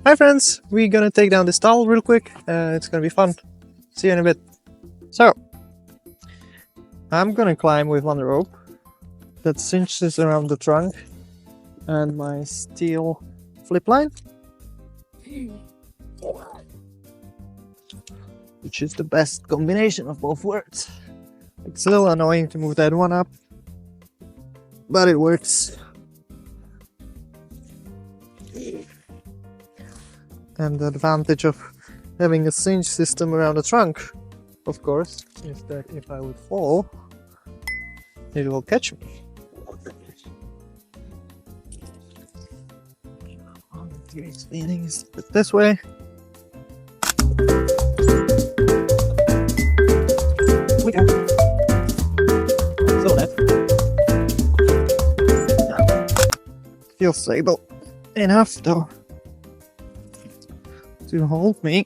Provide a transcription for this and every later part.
Hi friends, we're gonna take down this towel real quick. It's gonna be fun. See you in a bit. So, I'm gonna climb with one rope that cinches around the trunk and my steel flip line, which is the best combination of both worlds. It's a little annoying to move that one up, but it works. And the advantage of having a cinch system around the trunk, of course, is that if I would fall, it will catch me. It's leaning this way. Okay. So that feels stable enough though to hold me.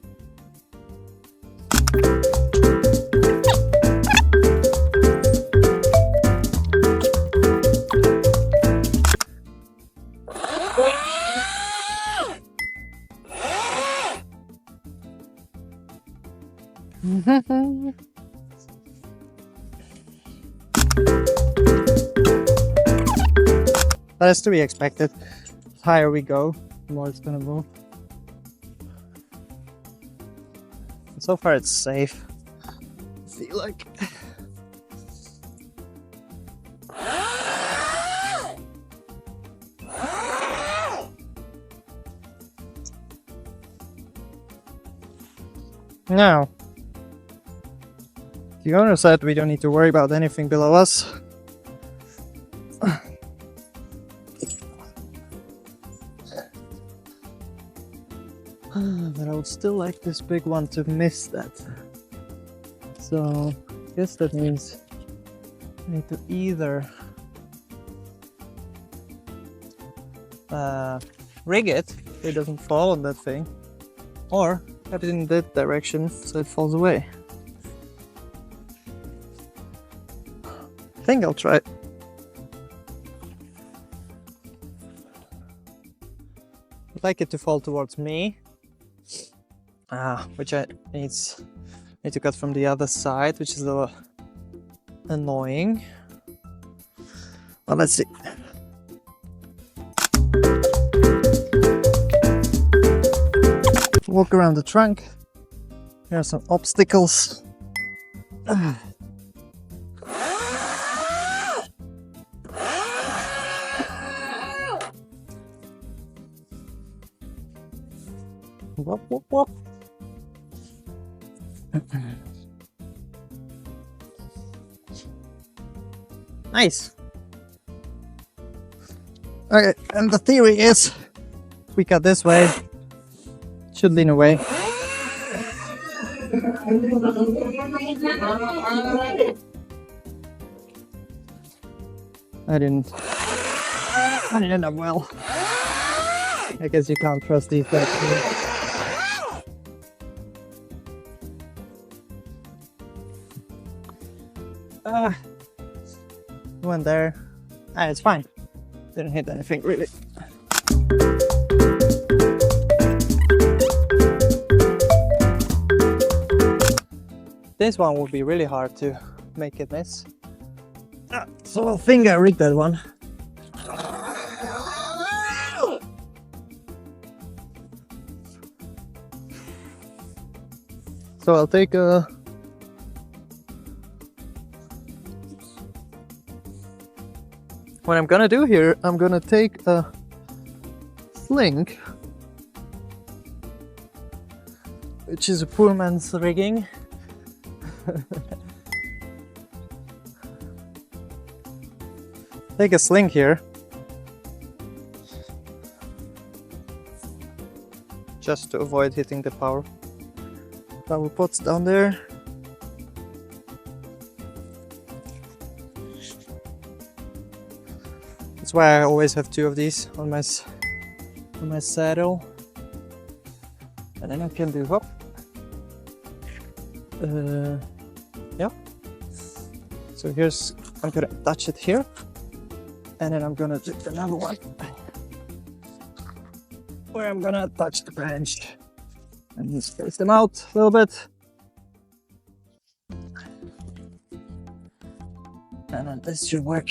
That is to be expected. The higher we go, the more it's gonna move. So far it's safe. I feel like. Now, the owner said we don't need to worry about anything below us. But I would still like this big one to miss that. So I guess that means I need to either rig it so it doesn't fall on that thing, or have it in that direction so it falls away. I think I'll try it. I'd like it to fall towards me. Which I need to cut from the other side, which is a little annoying. Well, let's see. Walk around the trunk. Here are some obstacles. Whoop, whoop, whoop. Nice. Okay, and the theory is we cut this way, should lean away. I didn't end up well. I guess you can't trust these guys. Went there. It's fine. Didn't hit anything really. This one would be really hard to make it miss. So I think I rigged that one. So I'll take a what I'm gonna do here, I'm gonna take a sling, which is a poor man's rigging. Take a sling here, just to avoid hitting the power pots down there. That's why I always have two of these on my saddle, and then I can do hop. Yeah. So here's, I'm gonna touch it here, and then I'm gonna do another one. where I'm gonna touch the branch and space them out a little bit. And then this should work.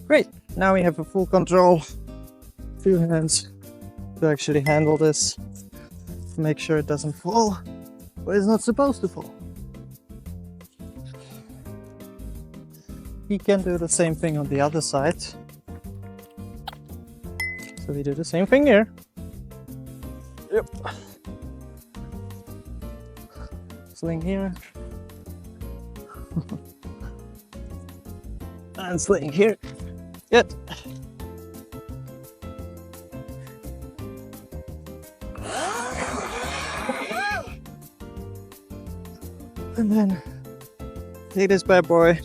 Great, now we have a full control, 2 hands to actually handle this, make sure it doesn't fall where it's not supposed to fall. We can do the same thing on the other side. So we do the same thing here. Yep. Sling here. And sling here. Good. And then take this bad boy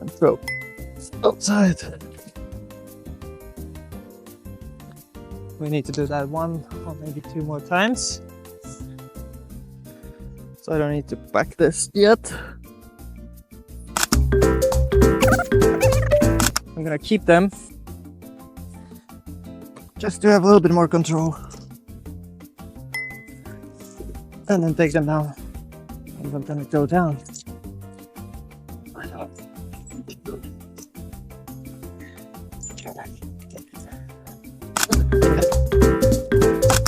and throw outside. We need to do that 1 or maybe 2 more times. So I don't need to pack this yet. I'm gonna keep them just to have a little bit more control. And then take them down. And I'm gonna go down.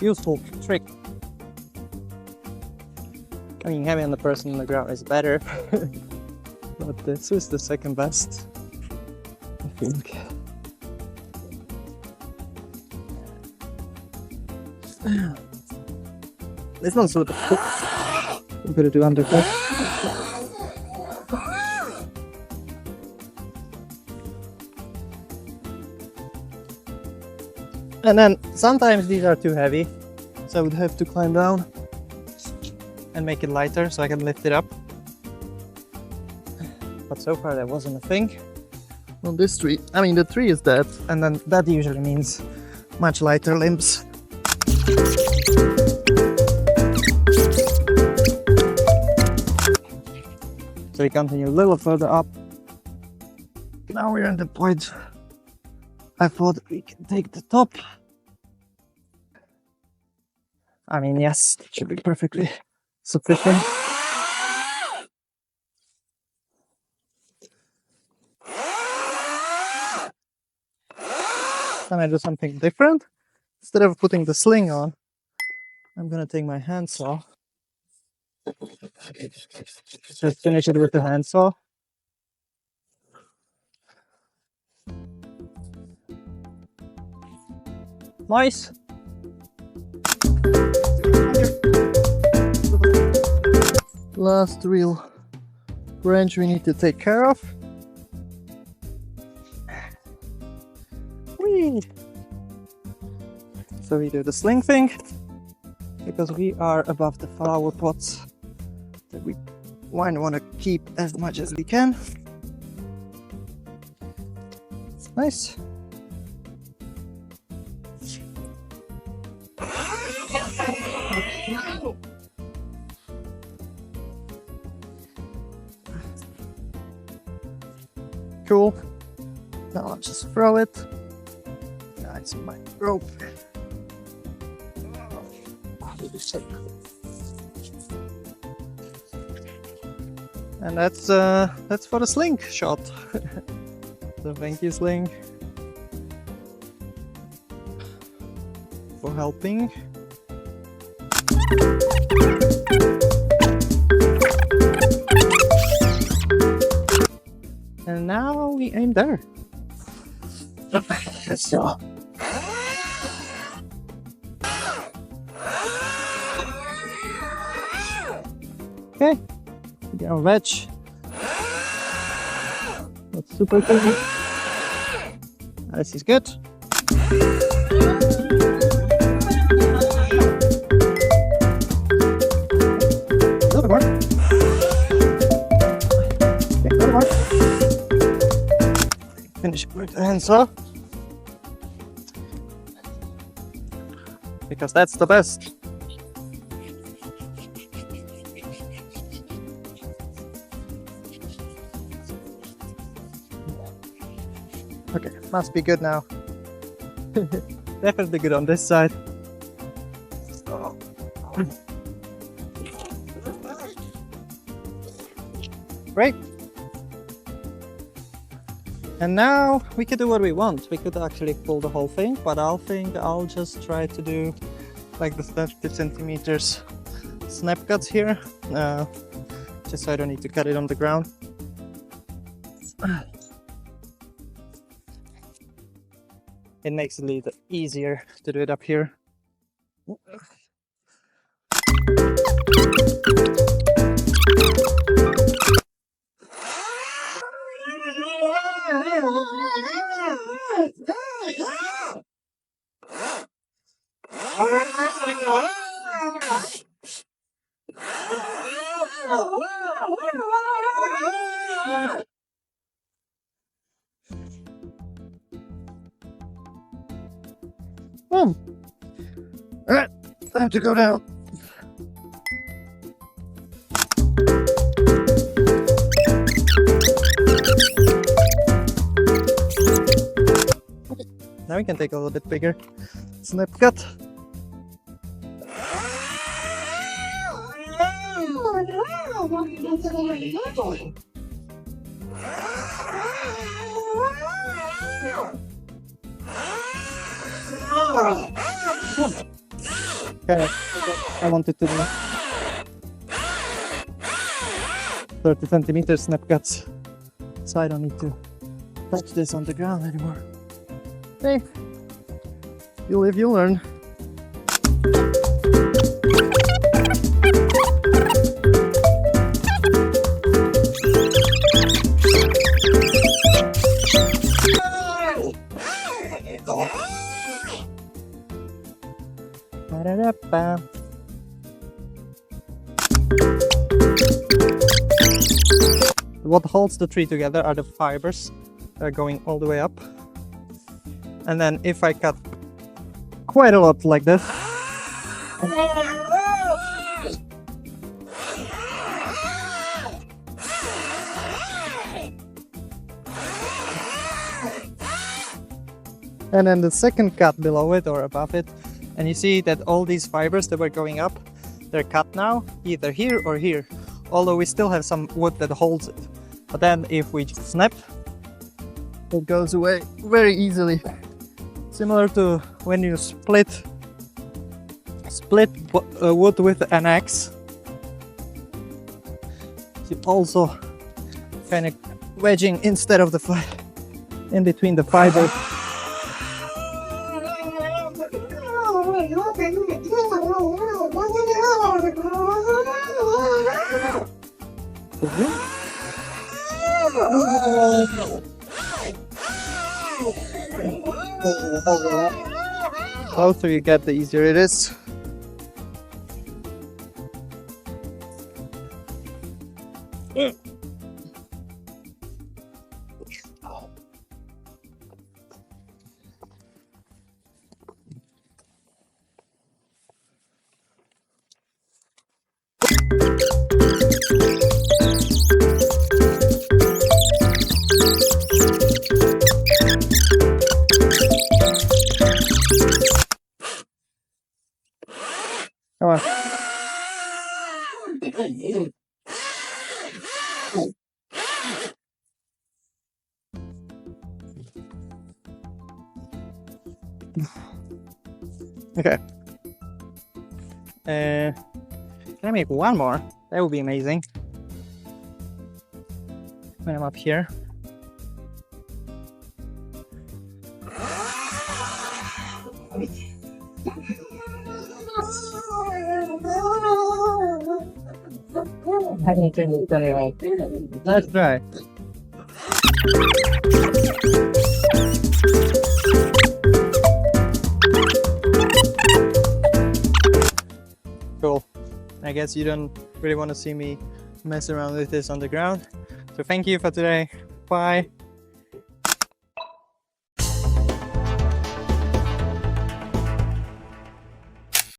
Useful trick. I mean, having the person on the ground is better, but this is the second best, I think. This one's sort of I'm gonna do undercut. And then sometimes these are too heavy, so I would have to climb down and make it lighter so I can lift it up. But so far that wasn't a thing on this tree. I mean, the tree is dead, and then that usually means much lighter limbs. So we continue a little further up. Now we're at the point I thought we can take the top. I mean, yes, it should be perfectly sufficient. Then I do something different. Instead of putting the sling on, I'm gonna take my handsaw. Just finish it with the handsaw. Nice. Last real branch we need to take care of. Whee! So we do the sling thing because we are above the flower pots that we want to keep as much as we can. Nice. Cool. Now I'll just throw it. That's my rope. And that's for the sling shot. So thank you, Sling, for helping. And now we aim there. Let's go. Okay, we get our veg. That's super cool. This is good. A little bit more. Okay, a little more. Finish it with the handsaw. Because that's the best. Must be good now. Definitely good on this side. Great. And now we could do what we want. We could actually pull the whole thing, but I'll just try to do like the 30 centimeters snap cuts here, just so I don't need to cut it on the ground. It makes it a little easier to do it up here. Alright, I have to go down. Okay, now we can take a little bit bigger snip cut. Okay, I wanted to do 30 centimeter snap cuts, so I don't need to touch this on the ground anymore. Hey, you live, you learn. What holds the tree together are the fibers that are going all the way up. And then if I cut quite a lot like this, and then the second cut below it or above it, and you see that all these fibers that were going up, they're cut now, either here or here, although we still have some wood that holds it. But then if we just snap, it goes away very easily. Similar to when you split wood with an axe. You also kind of wedging instead of the in between the fibers. The closer you get, the easier it is. Come on. Okay. Can I make one more? That would be amazing. When I'm up here. Let's try. Cool. I guess you don't really want to see me mess around with this on the ground. So thank you for today. Bye.